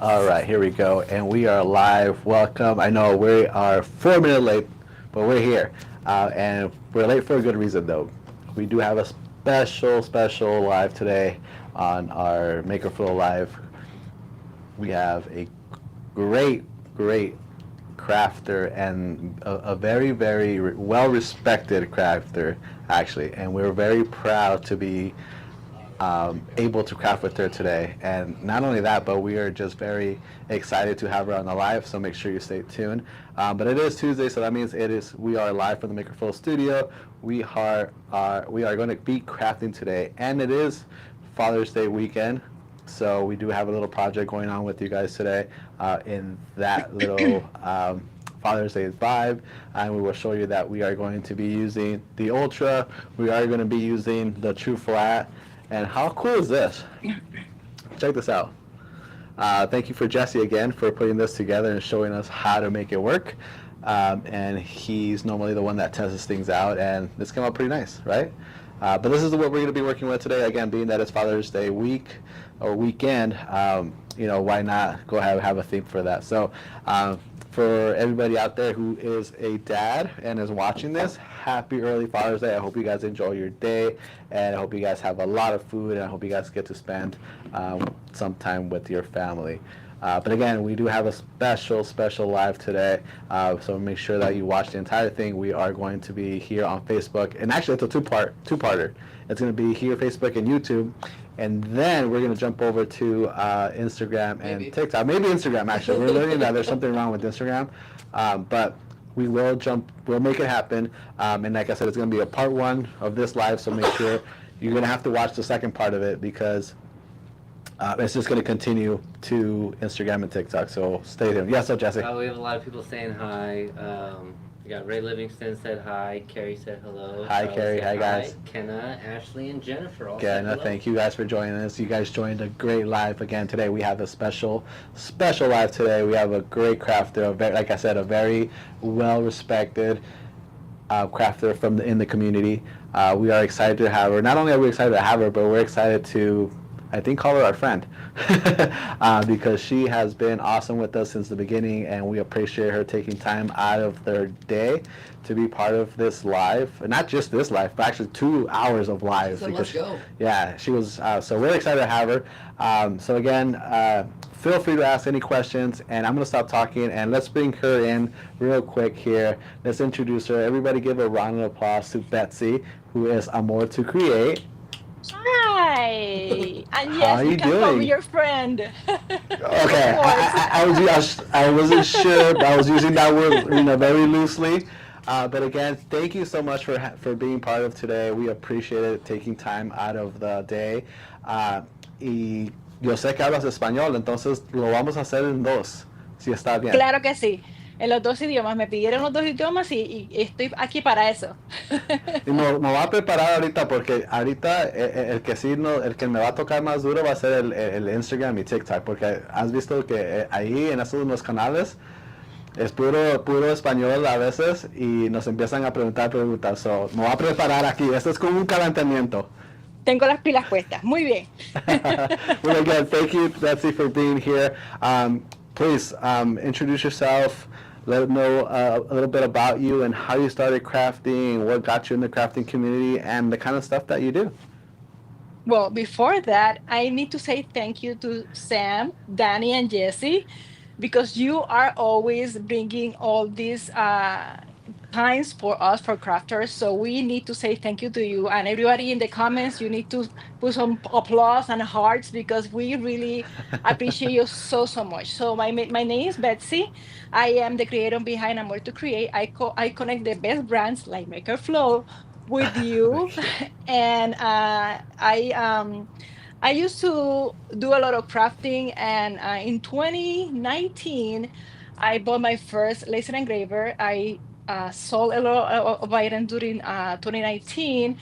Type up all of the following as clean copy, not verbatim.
All right, here we go, and we are live. Welcome. I know we are 4 minutes late, but we're here, and we're late for a good reason, though. We do have a special live today on our Maker Flow Live. We have a great, great crafter and a very well respected crafter, actually, and we're very proud to be able to craft with her today. And not only that, but we are just very excited to have her on the live. So make sure you stay tuned. But it is Tuesday, so that means we are live from the Maker Full Studio. We are going to be crafting today, and it is Father's Day weekend. So we do have a little project going on with you guys today in that little Father's Day vibe, and we will show you that we are going to be using the Ultra. We are going to be using the TruFlat. And how cool is this? Check this out. Thank you for Jesse again for putting this together and showing us how to make it work. And he's normally the one that tests things out, and this came out pretty nice, right? But this is what we're going to be working with today. Again, being that it's Father's Day week or weekend, why not go have a theme for that? So for everybody out there who is a dad and is watching this, happy early Father's Day. I hope you guys enjoy your day, and I hope you guys have a lot of food, and I hope you guys get to spend some time with your family. But again, we do have a special live today, so make sure that you watch the entire thing. We are going to be here on Facebook, and actually it's a two-parter. It's going to be here, Facebook, and YouTube, and then we're going to jump over to Instagram and TikTok. Maybe Instagram, actually. We're learning that there's something wrong with Instagram, but we'll make it happen. And like I said, it's going to be a part one of this live, so make sure you're going to have to watch the second part of it because it's just going to continue to Instagram and TikTok, so stay tuned. Yes, so Jesse. We have a lot of people saying hi. We got Ray Livingston said hi. Carrie said hello. Hi, Charlie Carrie. said Hi, guys. Kenna, Ashley, and Jennifer all Again, said hello. thank you guys for joining us. You guys joined a great live again today. We have a special live today. We have a great crafter, like I said, a very well-respected crafter in the community. We are excited to have her. Not only are we excited to have her, but we're excited to, I think, call her our friend because she has been awesome with us since the beginning, and we appreciate her taking time out of their day to be part of this live. Not just this live, but actually 2 hours of live. So let's go. Yeah, she was. So we're excited to have her. So again, feel free to ask any questions, and I'm going to stop talking, and let's bring her in real quick here. Let's introduce her. Everybody give a round of applause to Betsy, who is Amor to Create. Hi, and How yes, are you you can call doing? me your friend. Okay, Of course. I wasn't sure. I was using that word, very loosely. But again, thank you so much for being part of today. We appreciate it, taking time out of the day. Y yo sé que hablas español, entonces lo vamos a hacer en dos, si está bien. Claro que sí. En los dos idiomas, me pidieron los dos idiomas y estoy aquí para eso. Y me va a preparar ahorita porque ahorita el que me va a tocar más duro va a ser el Instagram y TikTok, porque has visto que ahí en esos dos canales es puro español a veces y nos empiezan a preguntar. So, me voy a preparar aquí. Esto es como un calentamiento. Tengo las pilas puestas. Muy bien. Well, again, thank you, Betsy, for being here. Please introduce yourself. Let them know a little bit about you and how you started crafting, what got you in the crafting community, and the kind of stuff that you do. Well, before that, I need to say thank you to Sam, Danny, and Jesse because you are always bringing all these times for us, for crafters. So we need to say thank you to you. And everybody in the comments, you need to put some applause and hearts because we really appreciate you so much. So my name is Betsy. I am the creator behind Amor to Create. I connect the best brands like Maker Flow with you. And I used to do a lot of crafting, and in 2019, I bought my first laser engraver. I sold a lot of items during 2019,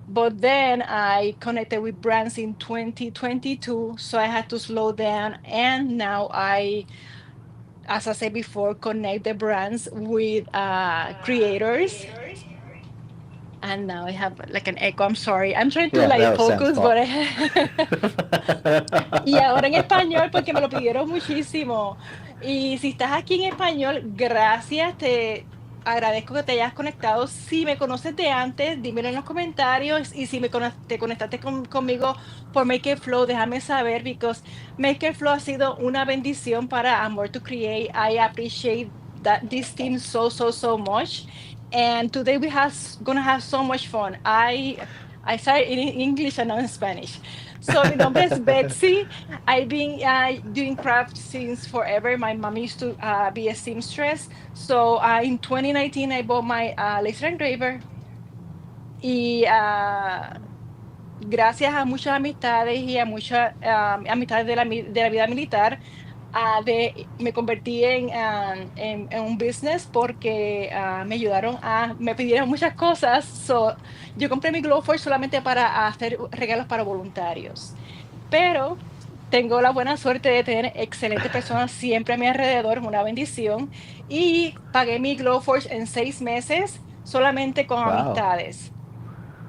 but then I connected with brands in 2022, so I had to slow down. And now as I said before, connect the brands with creators And now I have like an echo. I'm sorry. I'm trying to Yeah, like that was Sam's focus, but fault. y ahora en español porque me lo pidieron muchísimo. Y si estás aquí en español, gracias. Te agradezco que te hayas conectado. Si me conoces de antes, dímelo en los comentarios. Y si te conectaste conmigo por Make It Flow, déjame saber, because Make It Flow ha sido una bendición para Amor to Create. I appreciate that this team so much. And today we have gonna have so much fun. I started in English and now in Spanish. So mi nombre es Betsy. I've been doing craft since forever. My mom used to be a seamstress. So in 2019 I bought my laser engraver. Y gracias a muchas amistades y a muchas amistades de la vida militar, me convertí en un business porque me pidieron muchas cosas. So, yo compré mi Glowforge solamente para hacer regalos para voluntarios, pero tengo la buena suerte de tener excelentes personas siempre a mi alrededor, una bendición, y pagué mi Glowforge en 6 meses solamente con Wow. amistades.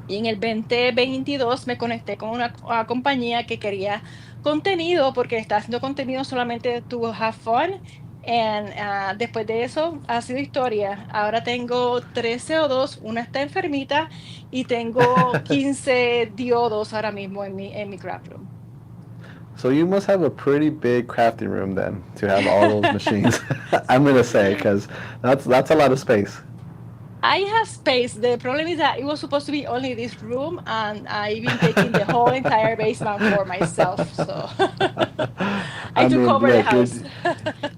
Y en el 2022 me conecté con una compañía que quería contenido porque está haciendo contenido solamente to have fun. Después de eso ha sido historia. Ahora tengo 13 O2, una está enfermita y tengo 15 diodos ahora mismo en mi craft room. So you must have a pretty big crafting room then to have all those machines. I'm gonna say because that's a lot of space. I have space. The problem is that it was supposed to be only this room, and I've been taking the whole entire basement for myself. So I I took mean, over the look, house.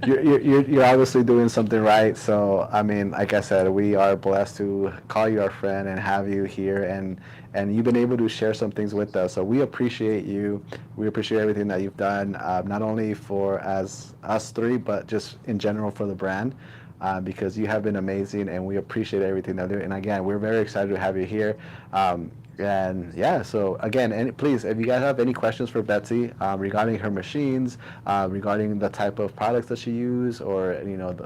you're obviously doing something right. So I mean, like I said, we are blessed to call you our friend and have you here, and you've been able to share some things with us. So we appreciate you. We appreciate everything that you've done, not only for as us three, but just in general for the brand. Because you have been amazing, and we appreciate everything that you do. And again, we're very excited to have you here. And yeah, so again, please, if you guys have any questions for Betsy regarding her machines, regarding the type of products that she uses, or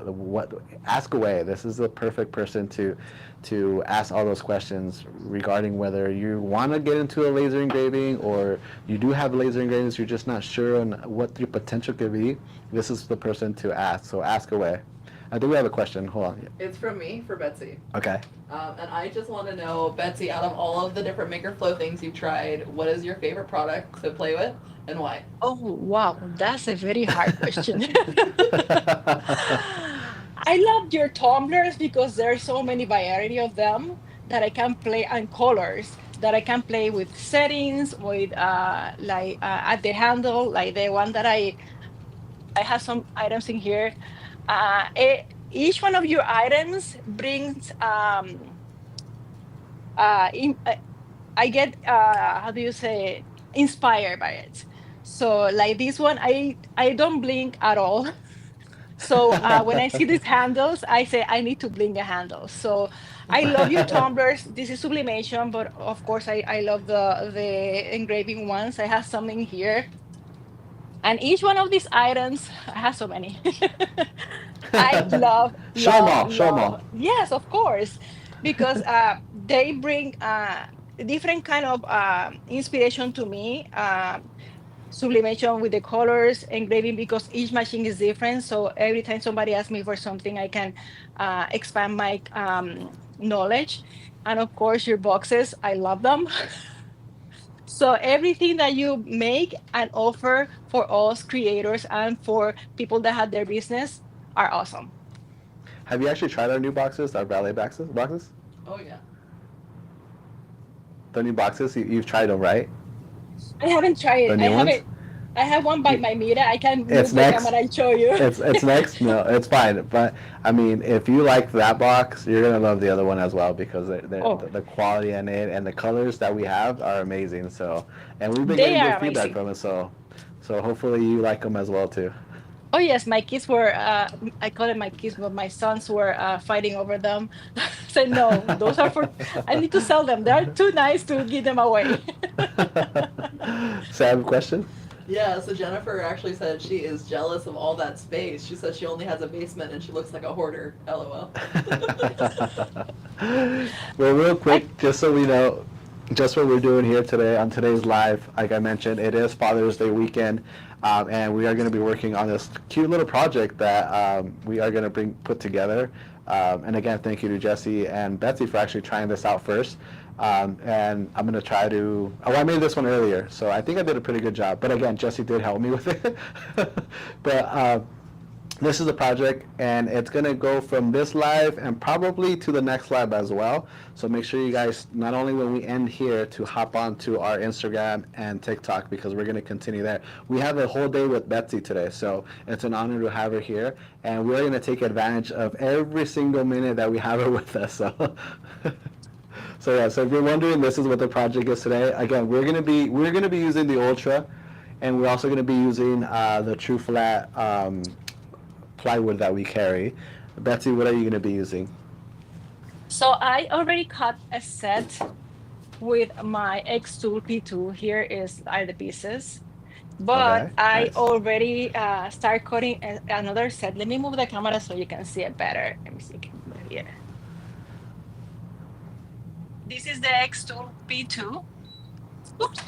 what, ask away. This is the perfect person to ask all those questions regarding whether you want to get into a laser engraving or you do have laser engravings, you're just not sure on what your potential could be. This is the person to ask. So ask away. I think we have a question. Hold on. It's from me for Betsy. Okay. And I just want to know, Betsy, out of all of the different Maker Flow things you've tried, what is your favorite product to play with and why? Oh, wow, that's a very hard question. I love your tumblers because there's so many variety of them that I can play, and colors that I can play with settings, with at the handle, like the one that I have some items in here. Each one of your items brings in, I get how do you say, inspired by it. So like this one, I don't blink at all. So when I see these handles, I say I need to blink a handle. So I love your tumblers. This is sublimation, but of course I love the engraving ones. I have some in here, and each one of these items, I have so many. I love, Show them love, all. Show them love. all. Yes, of course, because they bring different kind of inspiration to me. Sublimation with the colors, engraving, because each machine is different. So every time somebody asks me for something, I can expand my knowledge. And of course, your boxes, I love them. So everything that you make and offer for us creators and for people that have their business are awesome. Have you actually tried our new boxes, our ballet boxes? Boxes? Oh, yeah. The new boxes? You've tried them, right? I haven't tried it. The I new ones? haven't. I have one by my mirror. I can It's move the next. camera and show you. It's next. No, it's fine. But I mean, if you like that box, you're gonna love the other one as well because Oh, the quality in it and the colors that we have are amazing. So, and we've been they getting are good feedback amazing. from it. So hopefully you like them as well too. Oh yes, my kids were. I call it my kids, but my sons were fighting over them. Said no, those are for. I need to sell them. They are too nice to give them away. Sam, question? Yeah, so Jennifer actually said she is jealous of all that space. She said she only has a basement and she looks like a hoarder. LOL. Well, real I quick, just so we know, just what we're doing here today on today's live, like I mentioned, it is Father's Day weekend, and we are going to be working on this cute little project that we are going to put together. And again, thank you to Jesse and Betsy for actually trying this out first. And I'm going to try to. Oh, I made this one earlier, so I think I did a pretty good job. But again, Jesse did help me with it. But this is the project, and it's going to go from this live and probably to the next live as well. So make sure you guys, not only when we end here, to hop on to our Instagram and TikTok, because we're going to continue there. We have a whole day with Betsy today, so it's an honor to have her here, and we're going to take advantage of every single minute that we have her with us. So so yeah, so if you're wondering, this is what the project is today. Again, we're gonna be using the Ultra, and we're also gonna be using the TruFlat plywood that we carry. Betsy, what are you going to be using? so I already cut a set with my X-Tool P2. Here is are the pieces. But Okay, I nice. already start cutting another set. Let me move the camera so you can see it better. Let me see. Can you move here? This is the X2 P2. Oops.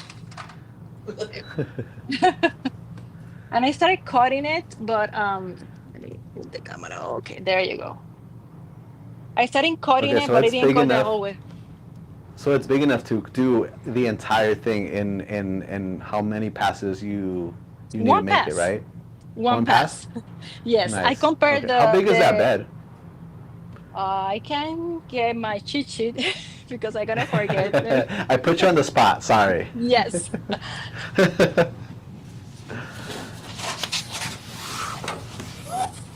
And I started cutting it, but let me move the camera. Okay, there you go. I started cutting Okay, it, so but I it's didn't big cut the enough. whole way. So it's big enough to do the entire thing in how many passes you need to One make it, pass. right? One One pass. pass. Yes, I Nice. compared Okay. How big is that the bed? I can get my cheat sheet because I'm gonna forget. I put you on the spot. Sorry. Yes.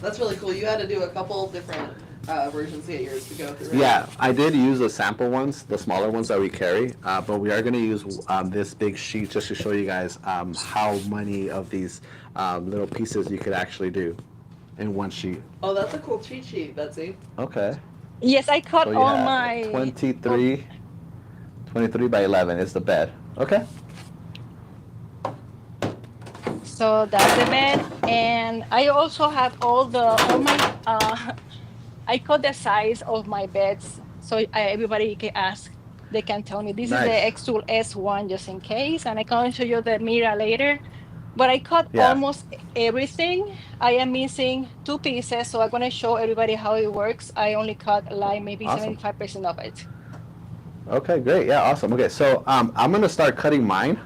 That's really cool. You had to do a couple different versions to get yours to go through, right? Yeah, I did use the sample ones, the smaller ones that we carry, but we are going to use this big sheet just to show you guys how many of these little pieces you could actually do in one sheet. Oh, that's a cool cheat sheet, Betsy. Okay, Yes, I cut so you all have my all 23 by 11 is the bed. Okay. so that's the bed. And I also have all my I cut the size of my beds so everybody can ask. They can tell me this is the Nice. X-Tool S1 just in case, and I can show you the mirror later. But I cut Yeah. almost everything. I am missing two pieces, so I'm gonna show everybody how it works. I only cut like maybe Awesome. 75% of it. Okay, great. Yeah, awesome. Okay, so I'm going to start cutting mine.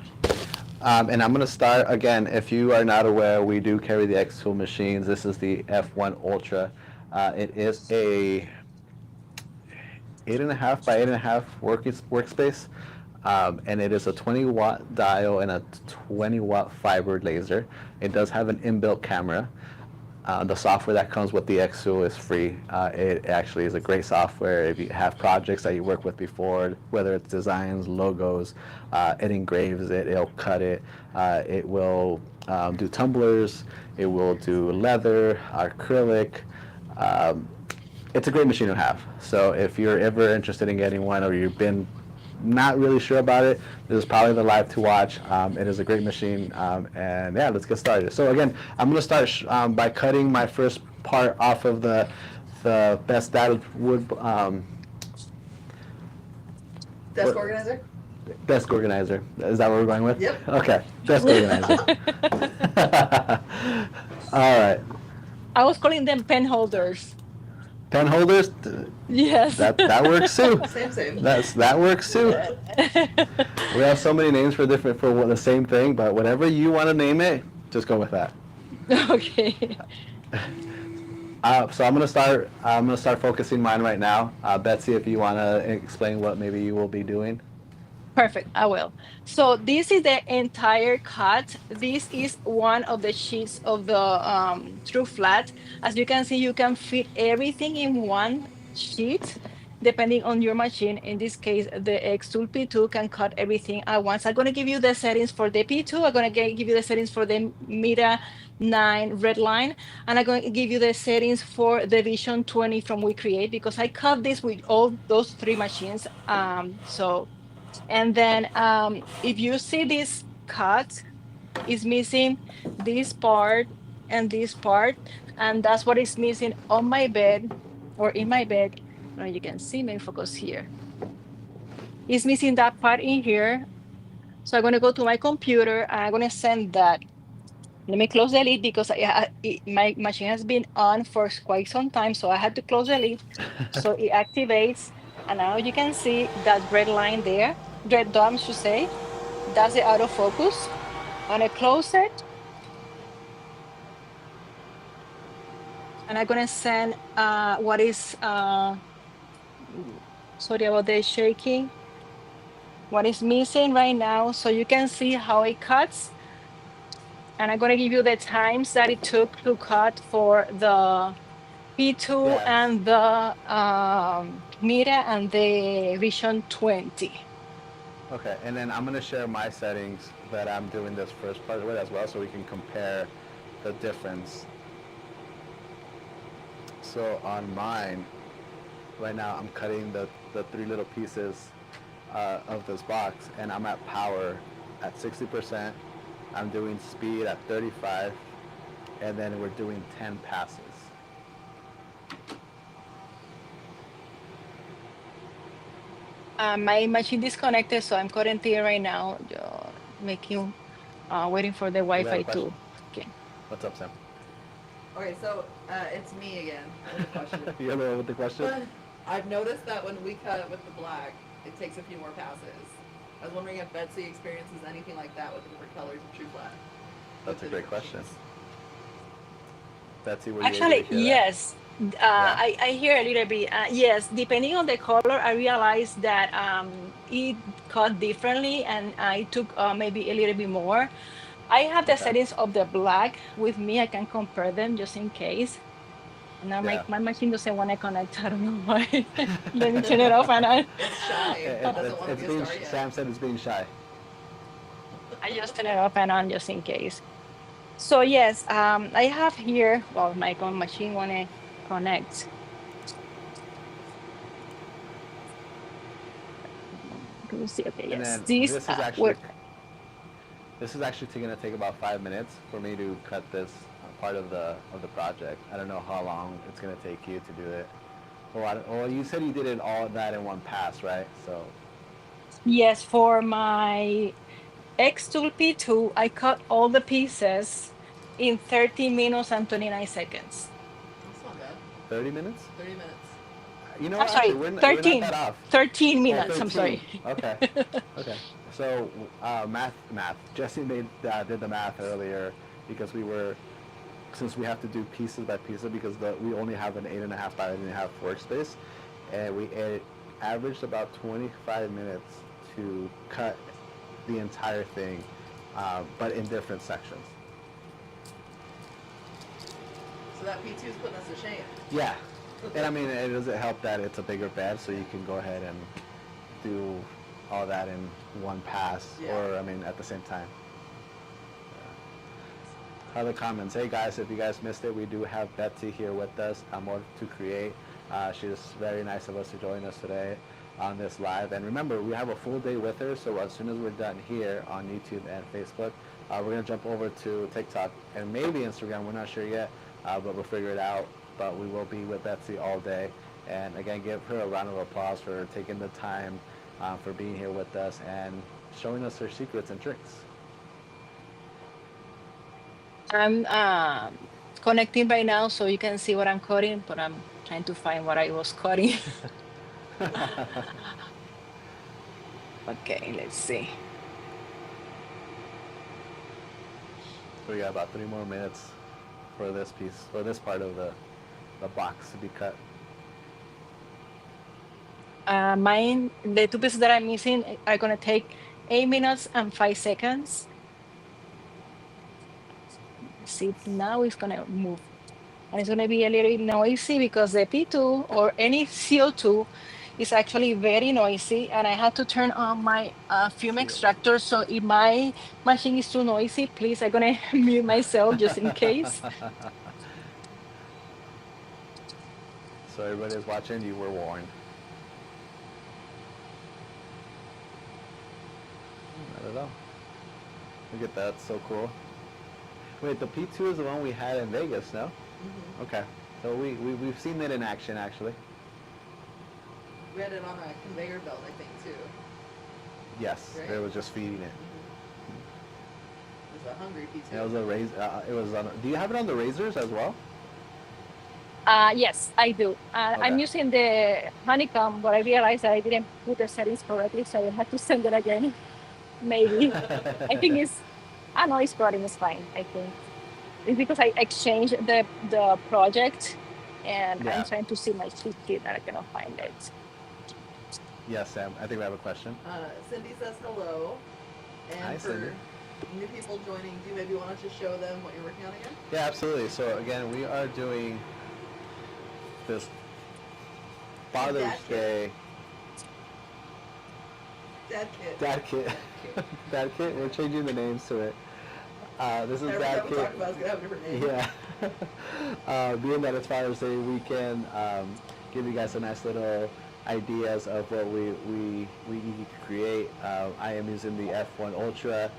And I'm going to start again. If you are not aware, we do carry the X-Tool machines. This is the F1 Ultra. It is a 8.5 by 8.5 workspace, and it is a 20-watt dial and a 20-watt fiber laser. It does have an inbuilt camera. The software that comes with the X-Tool is free. It actually is a great software. If you have projects that you worked with before, whether it's designs, logos, it engraves it, it'll cut it, it will do tumblers, it will do leather, acrylic. Um, it's a great machine to have. So if you're ever interested in getting one or you've been not really sure about it, this is probably the live to watch. It is a great machine, and yeah, let's get started. So again, I'm going to start by cutting my first part off of the best data wood Desk what- organizer? desk organizer. Is that what we're going with? Yep. Okay, desk organizer. All right, I was calling them pen holders. pen holders. Yes. That works too. Same, same. That works too. We have so many names for the same thing, but whatever you want to name it, just go with that. Okay. So I'm gonna start. I'm gonna start focusing mine right now. Betsy, if you want to explain what maybe you will be doing. Perfect, I will. So this is the entire cut. This is one of the sheets of the TruFlat. As you can see, you can fit everything in one sheet, depending on your machine. In this case, the X-Tool P2 can cut everything at once. I'm gonna give you the settings for the P2. I'm gonna give you the settings for the Mira 9 red line, and I'm going to give you the settings for the Vision 20 from We Create because I cut this with all those three machines. So and then if you see this cut, It's missing this part and this part, and that's what is missing on my bed or in my bed. Now you can see me focus here. It's missing that part in here. So I'm gonna go to my computer and I'm gonna send that. Let me close the lid because my machine has been on for quite some time, so I had to close the lid. So it activates, and now you can see that red line there, red dot, I should say. That's the autofocus. I'm gonna close it, and I'm gonna send what is sorry about the shaking. What is missing right now, so you can see how it cuts. And I'm gonna give you the times that it took to cut for the P2 Yeah. and the Mira and the Vision 20. Okay, and then I'm gonna share my settings that I'm doing this first part with as well, so we can compare the difference. So on mine, right now I'm cutting the three little pieces of this box, and I'm at power at 60%. I'm doing speed at 35, and then we're doing 10 passes. My machine disconnected, so I'm currently right now making, waiting for the Do we have Wi-Fi a question? to. Okay. What's up, Sam? Okay, so it's me again with a question. You're the one with the question? But I've noticed that when we cut with the black, it takes a few more passes. I was wondering if Betsy experiences anything like that with the different colors of TruFlat. That's a great question. Betsy, were you able to Actually, hear that? yes. Yeah? I hear a little bit. Yes, depending on the color, I realized that it cut differently, and I took maybe a little bit more. I have the Okay. settings of the black with me. I can compare them just in case. And now Yeah. my machine doesn't want to connect. I don't know why. Let me turn it off and on. It's shy. It doesn't want to It's be a being, star yet. Sam said it's being shy. I just turn it off and on just in case. So yes, I have here. Well, my machine want to connect. Can you see? Okay, And yes. then This work. this is actually going to take about 5 minutes for me to cut this part of the project. I don't know how long it's going to take you to do it. Well, you said you did it all that in one pass, right? So Yes, for my X-Tool P2, I cut all the pieces in 30 minutes and 29 seconds. That's not bad. 30 minutes? 30 minutes. You know I'm what? Actually, sorry, we're not that 13. off. 13 Oh, minutes. I'm 13. sorry. Okay. Okay. So math. Jesse did the math earlier because since we have to do pieces by pieces because we only have an 8.5 by 8.5 workspace, and it averaged about 25 minutes to cut the entire thing, but in different sections. So that P2 is putting us to shame. Yeah, and I mean it doesn't help that it's a bigger bed, so you can go ahead and do all that in one pass, Yeah. or I mean at the same time. Other comments. Hey guys, if you guys missed it, we do have Betsy here with us, More to Create. She's very nice of us to join us today on this live. And remember, we have a full day with her, so as soon as we're done here on YouTube and Facebook, we're going to jump over to TikTok and maybe Instagram. We're not sure yet, but we'll figure it out. But we will be with Betsy all day. And again, give her a round of applause for taking the time for being here with us and showing us her secrets and tricks. I'm connecting right now so you can see what I'm cutting, but I'm trying to find what I was cutting. Okay, let's see. We got about 3 more minutes for this piece, for this part of the box to be cut. Mine, the two pieces that I'm missing are gonna take 8 minutes and 5 seconds. See, now it's gonna move. And it's gonna be a little bit noisy because the P2 or any CO2 is actually very noisy. And I had to turn on my fume extractor. So if my machine is too noisy, please, I'm gonna mute myself just in case. So everybody is watching, you were warned. Not at all. Look at that, so cool. Wait, the P2 is the one we had in Vegas, no? Hmm. Okay. So we've seen it in action, actually. We had it on a conveyor belt, I think, too. Yes, Right? it was just feeding it. It was a hungry P2. It was a it was on. Do you have it on the razors as well? Yes, I do. Okay. I'm using the honeycomb, but I realized that I didn't put the settings correctly, so I had to send it again. Maybe. I think I know it's coding is fine. I think it's because I exchanged the project, and I'm Yeah. trying to see my cheat sheet and I cannot find it. Yes, Sam. I think we have a question. Cindy says hello. And Hi, for Cindy. new people joining, do you maybe want to just show them what you're working on again? Yeah, absolutely. So again, we are doing this Father's Dad kit. Day Dad kit. Dad Kit. Dad Kit. We're changing the names to it. This is Every Dad time we Kit. talk about it's going to have a different name. Yeah. Being that it's Father's Day weekend, give you guys a nice little ideas of what we need to create. I am using the F1 Ultra.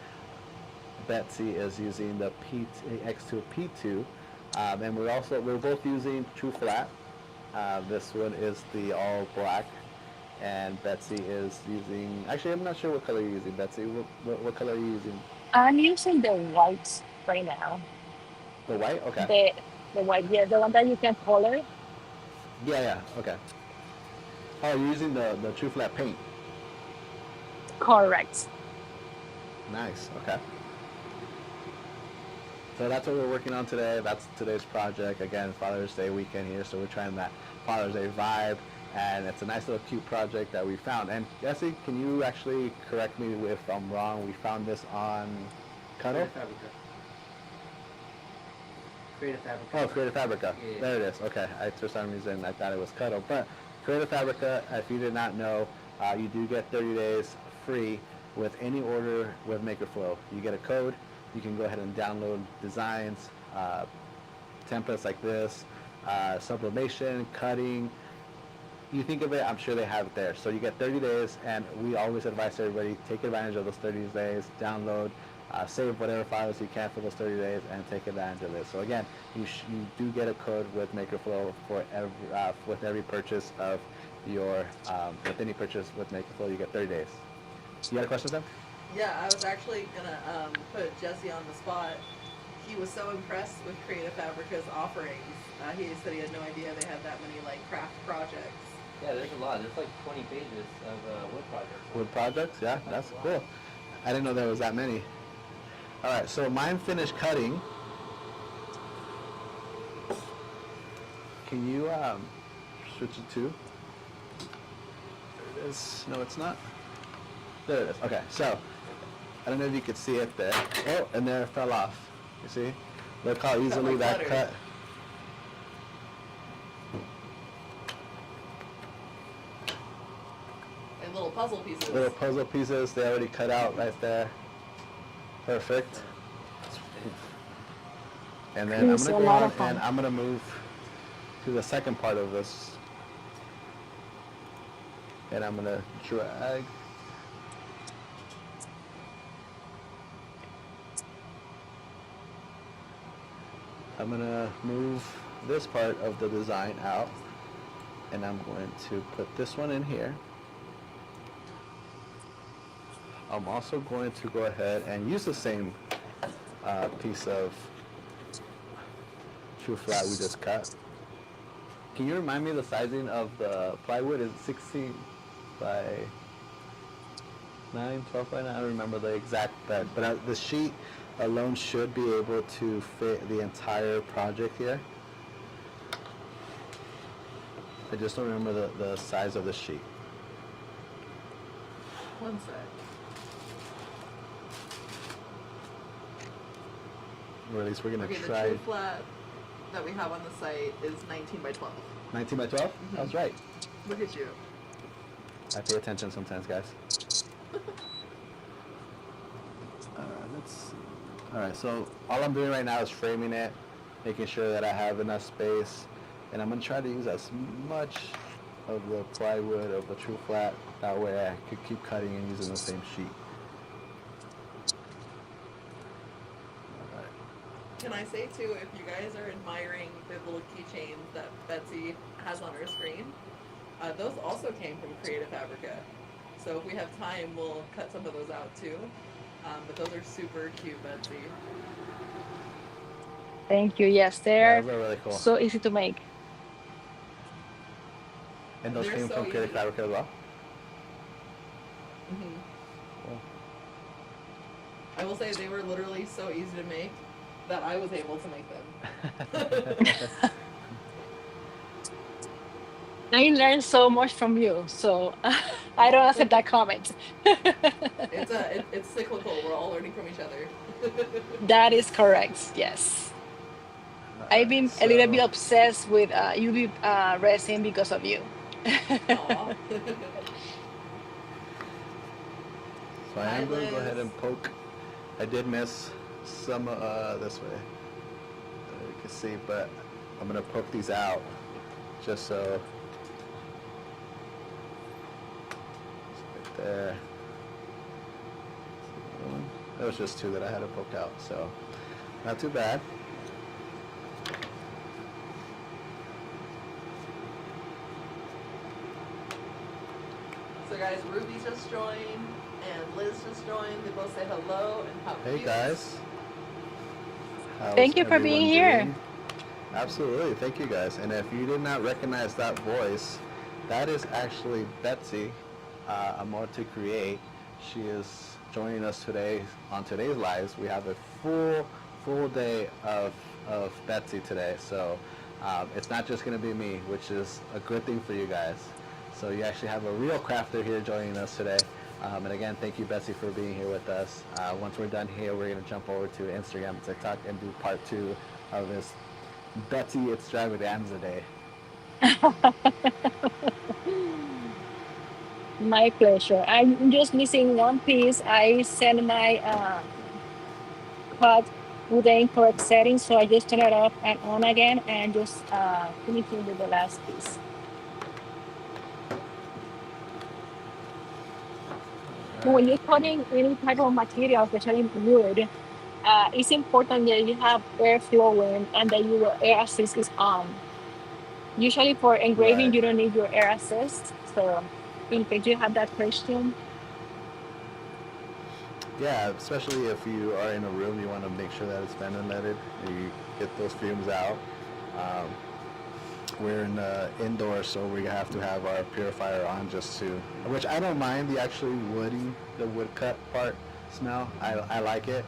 Betsy is using the X2 P2, and we're both using TruFlat. This one is the all black, and Betsy is using. Actually, I'm not sure what color you're using, Betsy. What color are you using? I'm using the white right now. The white. Okay. The the white, yeah, the one that you can color. Yeah, yeah. Okay. Oh, you're using the TruFlat paint. Correct. Nice. Okay. So that's what we're working on today. That's today's project. Again, Father's Day weekend here, so we're trying that Father's Day vibe, and it's a nice little cute project that we found. And Jesse, can you actually correct me if I'm wrong? We found this on Cuddle? Creative Fabrica. Creative Fabrica. Oh, Creative Fabrica. Yeah. There it is. Okay. For some reason, I thought it was Cuddle. But Creative Fabrica, if you did not know, you do get 30 days free with any order with MakerFlow. You get a code. You can go ahead and download designs, templates like this, sublimation, cutting. You think of it, I'm sure they have it there. So you get 30 days, and we always advise everybody, take advantage of those 30 days, download, save whatever files you can for those 30 days, and take advantage of it. So again, you do get a code with MakerFlow for with every purchase of your, with any purchase with MakerFlow, you get 30 days. You got a question, Sam? Yeah, I was actually gonna put Jesse on the spot. He was so impressed with Creative Fabrica's offerings. He said he had no idea they had that many like craft projects. Yeah, there's a lot. There's like 20 pages of wood projects. Wood projects? Yeah, that's a lot. cool. I didn't know there was that many. All right, so mine finished cutting. Can you switch it to? There it is. No, it's not. There it is. Okay, so I don't know if you could see it there. Oh, and there it fell off. You see? Look how easily like that butter. cut. And little puzzle pieces. Little puzzle pieces, they already cut out right there. Perfect. And then I'm It's gonna a go lot on of fun. and I'm gonna move to the second part of this. And I'm gonna drag. I'm gonna move this part of the design out, and I'm going to put this one in here. I'm also going to go ahead and use the same piece of TruFlat we just cut. Can you remind me the sizing of the plywood? Is it 16 by 9, 12 by 9? I don't remember the exact bed, but the sheet alone should be able to fit the entire project here. I just don't remember the size of the sheet. One sec. Or at least we're gonna Okay, try the TruFlat that we have on the site is 19 by 12. 19 by 12? I was right. Look at you. I pay attention sometimes, guys. Alright, let's see. Alright, so all I'm doing right now is framing it, making sure that I have enough space, and I'm going to try to use as much of the plywood of the TruFlat, that way I could keep cutting and using the same sheet. Alright. I say too, if you guys are admiring the little keychains that Betsy has on her screen, those also came from Creative Fabrica. So if we have time, we'll cut some of those out too. But those are super cute, Betsy. Thank you. Yes, Yeah, they're those are really cool. so easy to make. And those They're came so from Creative easy. Fabric as well. Hmm. Cool. I will say they were literally so easy to make that I was able to make them. I learned so much from you, so I don't Oh, accept that comment. it's cyclical. We're all learning from each other. That is correct. Yes. All I've right, been a little bit so obsessed with UV resin because of you. Aw. so I Hi, am going to go Liz. ahead and poke. I did miss some this way. You can see, but I'm gonna poke these out just so right there. There was just two that I had to poke out, so not too bad. So guys, Ruby just joined and Liz just joined. They both say hello and how Hey cute. guys, how's Thank you for being everyone here. doing? Absolutely, thank you guys. And if you did not recognize that voice, that is actually Betsy, a More to Create. She is joining us today on today's lives. We have a full day of Betsy today. So it's not just going to be me, which is a good thing for you guys. So you actually have a real crafter here joining us today. And again, thank you, Betsy, for being here with us. Once we're done here, we're going to jump over to Instagram and TikTok and do part two of this Betsy extravaganza day. My pleasure. I'm just missing one piece. I sent my cut with the incorrect settings, so I just turn it off and on again and just finishing with the last piece. When you're cutting any type of material, especially wood, it's important that you have air flowing and that your air assist is on. Usually for engraving, Right. you don't need your air assist. So in case you have that question, Yeah, especially if you are in a room, you want to make sure that it's ventilated. You get those fumes out. Um, we're in indoors, so we have to have our purifier on just to, which I don't mind the actually the wood cut part smell. I like it.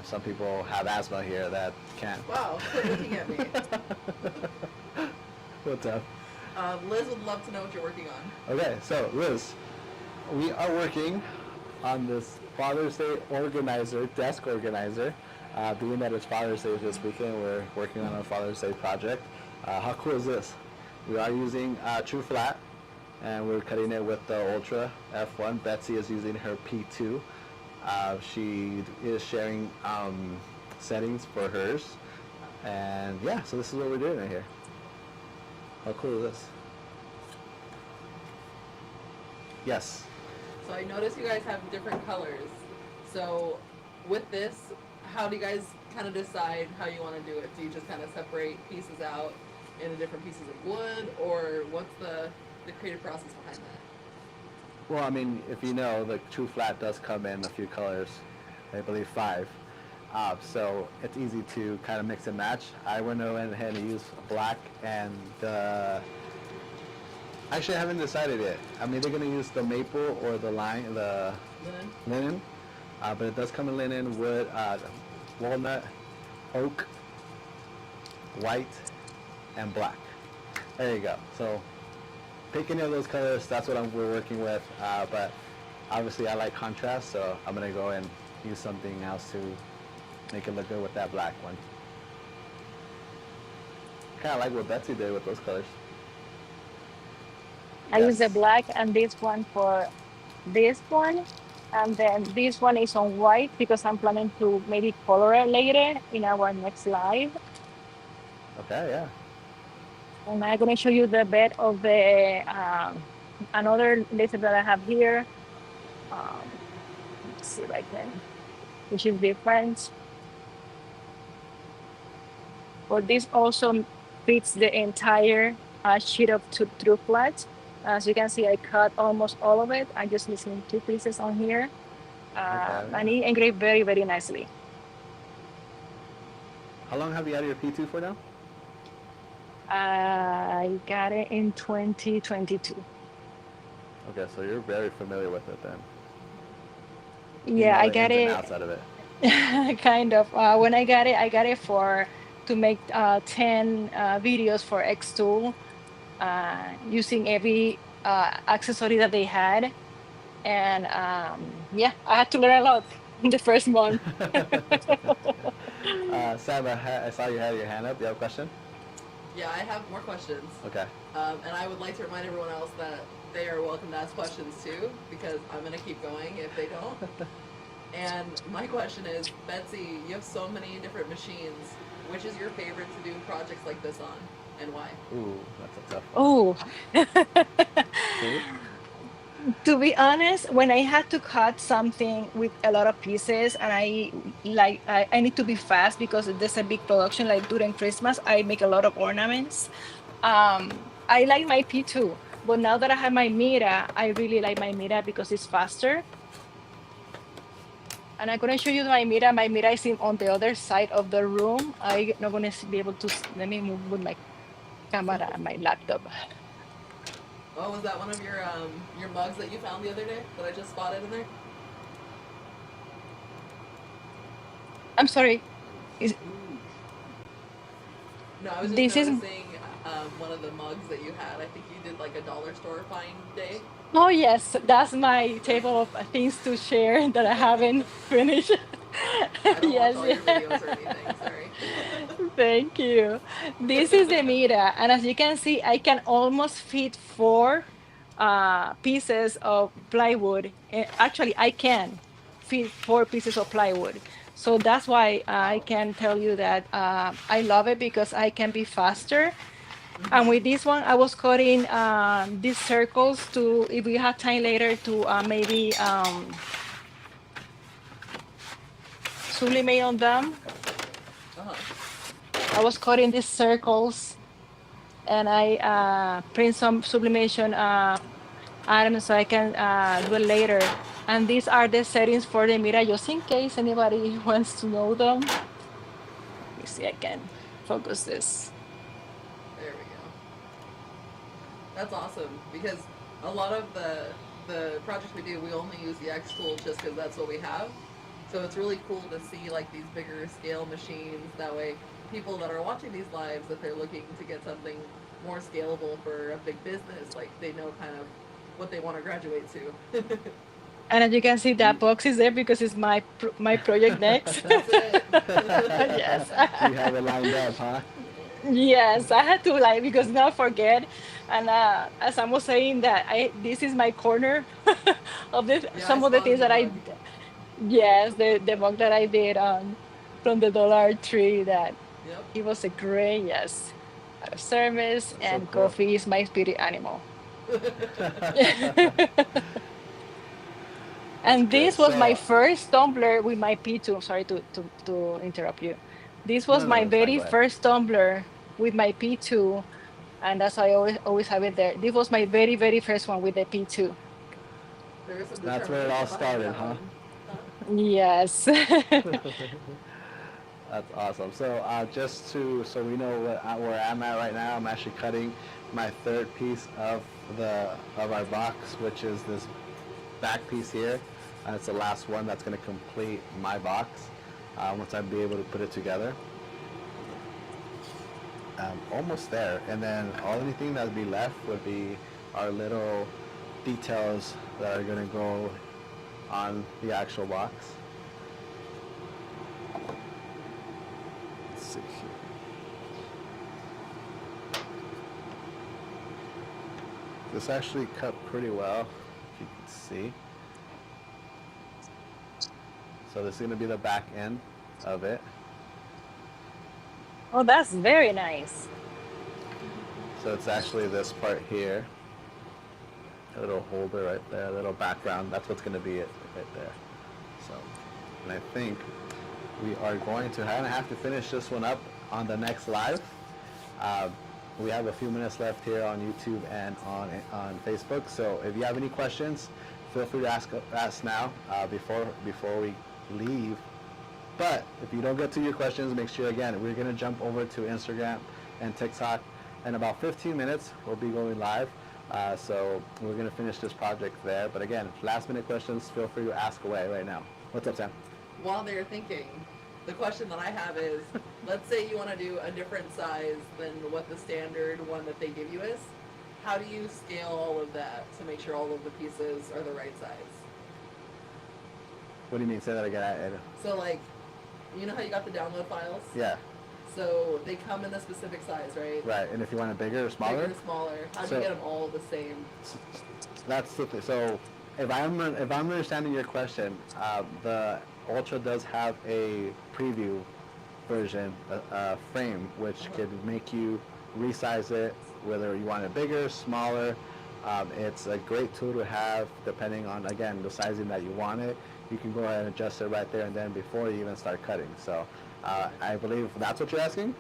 Some people have asthma here that can't. Wow, quit looking at me. What's up? Liz would love to know what you're working on. Okay, so Liz, we are working on this Father's Day organizer, desk organizer. Being that it's Father's Day this weekend, we're working on a Father's Day project. How cool is this? We are using TruFlat, and we're cutting it with the Ultra F1. Betsy is using her P2. She is sharing settings for hers. And yeah, so this is what we're doing right here. How cool is this? Yes. So I noticed you guys have different colors. So with this, how do you guys kind of decide how you want to do it? Do you just kind of separate pieces out into different pieces of wood, or what's the creative process behind that? Well, I mean, if you know, the True Flat does come in a few colors. I believe five. So it's easy to kind of mix and match. I went ahead and used black and actually I haven't decided yet. I'm either going to use the maple or the Linen? linen. But it does come in linen, wood, walnut, oak, white, and black. There you go. So pick any of those colors. That's what we're working with. But obviously I like contrast, so I'm gonna go and use something else to make it look good with that black one. Kind of like what Betsy did with those colors. I use the Yes. black and this one for this one. And then this one is on white because I'm planning to maybe color it later in our next live. Okay. Yeah. And I'm gonna show you the bed of the another laser that I have here. Um, let's see if I can, which is different. But this also fits the entire sheet of TruFlat. As you can see, I cut almost all of it. I'm just missing two pieces on here. Okay, And yeah. it engraved very, very nicely. How long have you had your P2 for now? I got it in 2022. Okay, so you're very familiar with it then. You Yeah, know I the got ins and it outs out of it. kind of. When I got it for to make 10 videos for X2 using every accessory that they had. And yeah, I had to learn a lot in the first month. Sam, I saw you had your hand up. Do you have a question? Yeah, I have more questions. Okay. And I would like to remind everyone else that they are welcome to ask questions too, because I'm going to keep going if they don't. And my question is, Betsy, you have so many different machines. Which is your favorite to do projects like this on, and why? Ooh, that's a tough one. Oh, See? to be honest, when I had to cut something with a lot of pieces and I need to be fast because there's a big production like during Christmas, I make a lot of ornaments. I like my P2, but now that I have my Mira, I really like my Mira because it's faster. And I'm gonna show you my Mira. My Mira is on the other side of the room. I'm not gonna be able to, let me move with my camera and my laptop. Oh, was that one of your mugs that you found the other day that I just spotted in there? I'm sorry. Is No, I was just this is noticing one of the mugs that you had. I think you did like a dollar store find day. Oh yes, that's my table of things to share that I haven't finished. I don't watch Yes, all your videos or yeah. anything. Sorry. Thank you. This is the Mira, and as you can see, I can almost fit four pieces of plywood. Actually, I can fit four pieces of plywood. So that's why I Wow. can tell you that I love it because I can be faster. And with Mm-hmm. this one, I was cutting these circles to, if we have time later, to maybe sublimate on them. Uh huh. I was cutting these circles and I print some sublimation items so I can do it later. And these are the settings for the Mira, just in case anybody wants to know them. Let me see, I can focus this. There we go. That's awesome because a lot of the projects we do, we only use the X tool just because that's what we have. So it's really cool to see like these bigger scale machines. That way, people that are watching these lives, if they're looking to get something more scalable for a big business, like they know kind of what they want to graduate to. And as you can see, You, that box is there because it's my project next. That's it. Yes. you have it lined up, huh? Yes, I had to like because now forget. And as I was saying that I this is my corner of this Yeah, I some of the spotted things the that mug. yes, the mug that I did from the Dollar Tree that Yep. it was a great, yes, out of service That's so and cool. coffee is my spirit animal. That's And great. this was my So, first tumbler with my P2. Sorry to interrupt you. This was no, no, my that's fine. very Go ahead. first tumbler with my P2, and that's why I always have it there. This was my very, very first one with the P2. There is some That's where it all determination behind started, that huh? one. Huh? Yes. That's awesome. So just to so we know where I'm at right now, I'm actually cutting my third piece of our box, which is this back piece here. It's the last one that's going to complete my box once I be able to put it together. Almost there, and then all anything that would be left would be our little details that are going to go on the actual box. Let's see here. This actually cut pretty well, if you can see. So this is going to be the back end of it. Oh, that's very nice. So it's actually this part here. A little holder right there, a little background. That's what's going to be it right there. So, and I think we are going to have to finish this one up on the next live. Um, we have a few minutes left here on YouTube and on Facebook. So if you have any questions, feel free to ask now before we leave. But if you don't get to your questions, make sure again we're gonna jump over to Instagram and TikTok. In about 15 minutes, we'll be going live. So we're gonna finish this project there. But again, last minute questions, feel free to ask away right now. What's up, Sam? While they're thinking, the question that I have is, let's say you want to do a different size than what the standard one that they give you is. How do you scale all of that to make sure all of the pieces are the right size? What do you mean? Say that again. So like, you know how you got the download files? Yeah. So they come in a specific size, right? Right. And if you want it bigger or smaller? Bigger, smaller. How do So- you get them all the same? That's the thing. So if I'm understanding your question, the Ultra does have a preview version frame which could make you resize it whether you want it bigger, smaller. It's a great tool to have depending on again the sizing that you want it. You can go ahead and adjust it right there and then before you even start cutting. So I believe that's what you're asking.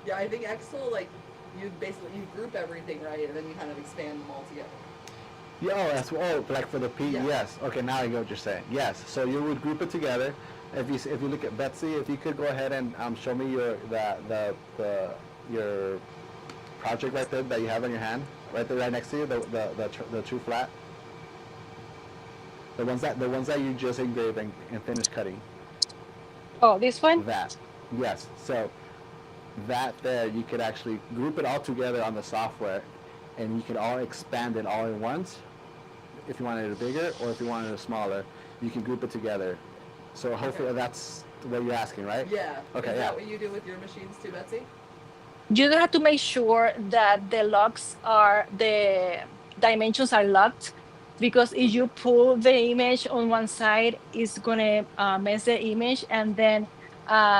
Yeah, I think Excel, like, you group everything, right? And then you kind of expand them all together. Yeah, oh, like for the P. Yeah. Yes. Okay, now I get what you're saying. Yes. So you would group it together. If you look at Betsy, if you could go ahead and show me your your project right there that you have in your hand, right there, right next to you, the TruFlat. The ones that you just engraved and finished cutting. Oh, this one? That. Yes. So that there, you could actually group it all together on the software, and you could all expand it all in once. If you wanted it bigger or if you wanted it smaller, you can group it together. So hopefully that's what you're asking, right? Yeah. Okay, Is yeah. that what you do with your machines too, Betsy? You have to make sure that the dimensions are locked, because if you pull the image on one side, it's gonna mess the image. And then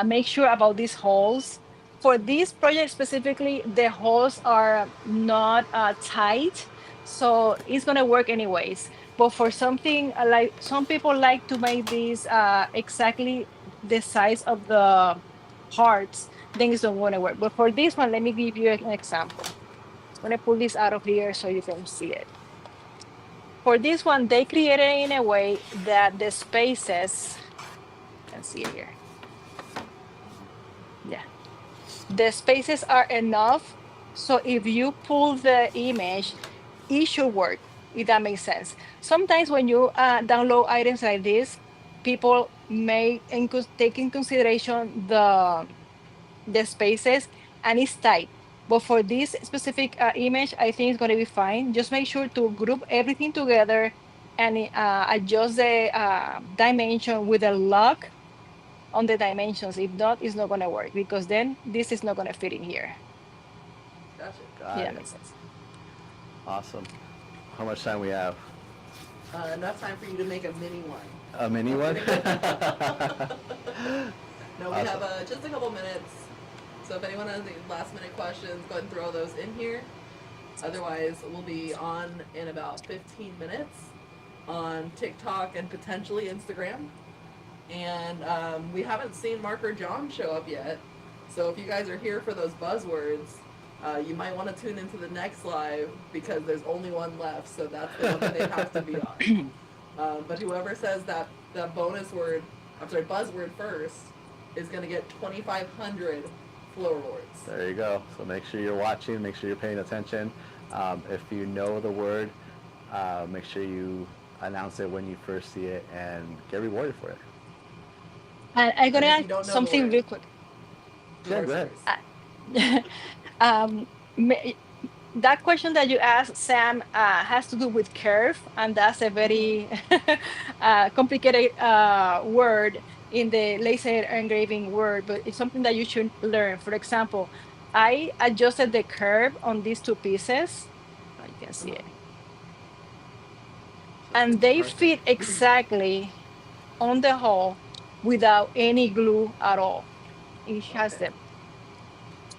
make sure about these holes. For this project specifically, the holes are not tight, so it's gonna work anyways. But for something like some people like to make these exactly the size of the parts, things don't want to work. But for this one, let me give you an example. I'm going to pull this out of here so you can see it. For this one, they created it in a way that the spaces, you can see it here. Yeah. The spaces are enough. So if you pull the image, it should work, if that makes sense. Sometimes when you download items like this, people may take in consideration the spaces, and it's tight. But for this specific image, I think it's going to be fine. Just make sure to group everything together and adjust the dimension with a lock on the dimensions. If not, it's not going to work, because then this is not going to fit in here. Gotcha. Got Yeah, it. that makes sense. Awesome. How much time we have? Enough time for you to make a mini one. A mini one? No, we Awesome. have just a couple minutes. So if anyone has any last minute questions, go ahead and throw those in here. Otherwise, we'll be on in about 15 minutes on TikTok and potentially Instagram. And we haven't seen Mark or John show up yet. So if you guys are here for those buzzwords, you might want to tune into the next live because there's only one left. So that's the one that they have to be on. But whoever says that buzzword first is going to get 2,500 flow rewards. There you go. So make sure you're watching. Make sure you're paying attention. If you know the word, make sure you announce it when you first see it and get rewarded for it. And I'm going to And if you add don't know the something word, real quick. Yeah, go ahead. um, ma- that question that you asked, Sam, has to do with curve, and that's a very complicated word in the laser engraving word, but it's something that you should learn. For example, I adjusted the curve on these two pieces. Oh, you can see it. And they fit exactly on the hole without any glue at all. It has Okay. them.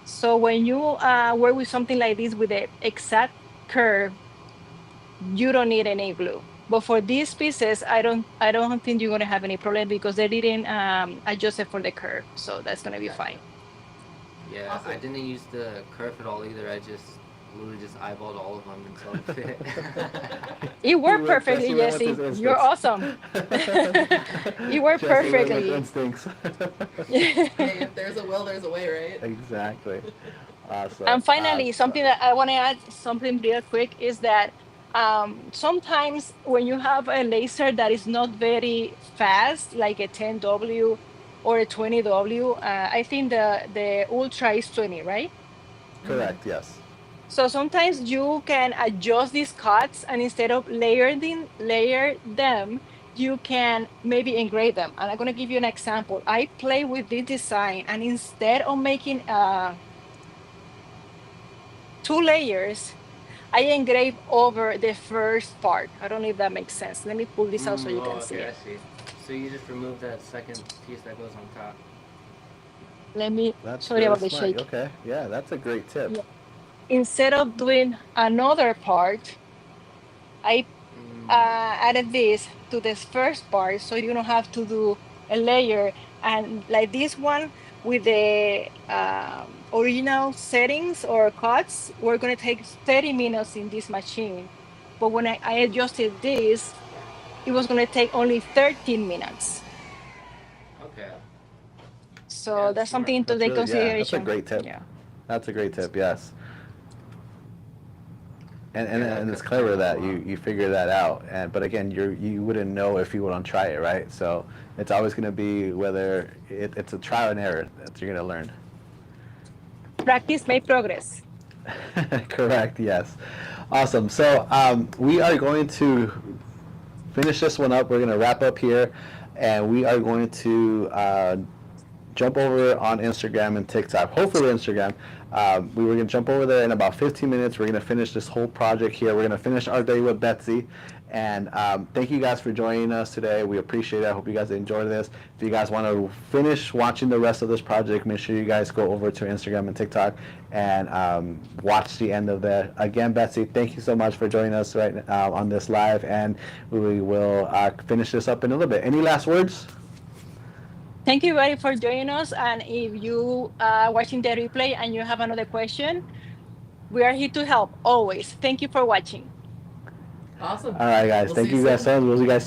So when you work with something like this with the exact curve, you don't need any glue. But for these pieces, I don't think you're gonna have any problem because they didn't adjust it for the curve. So that's gonna be fine. Yeah, I Awesome. didn't use the curve at all either. I just literally just eyeballed all of them until it fit. It He worked went, Jesse perfectly, went with his Jesse. You're instincts. awesome. It worked Jesse went with perfectly. instincts. Hey, if there's a will, there's a way, right? Exactly. Awesome. And finally, something that I want to add, something real quick, is that sometimes when you have a laser that is not very fast, like a 10W or a 20W, I think the Ultra is 20, right? Mm-hmm. Correct. Yes. So sometimes you can adjust these cuts, and instead of layer them, you can maybe engrave them. And I'm gonna give you an example. I play with this design, and instead of making two layers, I engrave over the first part. I don't know if that makes sense. Let me pull this out so you Oh, can see okay, I it. see. So you just remove that second piece that goes on top. Let me, That's sorry really about the smart. shake. Okay. Yeah, that's a great tip. Yeah. Instead of doing another part, I Mm, added this to this first part so you don't have to do a layer. And like this one with the original settings or cuts, we're going to take 30 minutes in this machine. But when I adjusted this, it was going to take only 13 minutes. okay. Yeah, So that's that's smart. something to That's take really, yeah, that's a consideration. great tip. Yeah. That's a great tip. Yes. And Yeah, that and it's cuts down clever a that lot. you figure that out. And but again, you wouldn't know if you wouldn't try it, right? So it's always going to be whether it's a trial and error that you're going to learn. Practice make progress. Correct. Yes. Awesome. So we are going to finish this one up. We're going to wrap up here, and we are going to jump over on Instagram and TikTok. Hopefully Instagram. We were gonna jump over there in about 15 minutes. We're gonna finish this whole project here. We're gonna finish our day with Betsy. And thank you guys for joining us today. We appreciate it. I hope you guys enjoyed this. If you guys want to finish watching the rest of this project, make sure you guys go over to Instagram and TikTok and watch the end of that. Again, Betsy, thank you so much for joining us right on this live, and we will finish this up in a little bit. Any last words? Thank you very for joining us. And if you are watching the replay and you have another question, we are here to help always. Thank you for watching. Awesome. All right, guys. We'll see Thank you you guys soon. so much. We'll see you guys.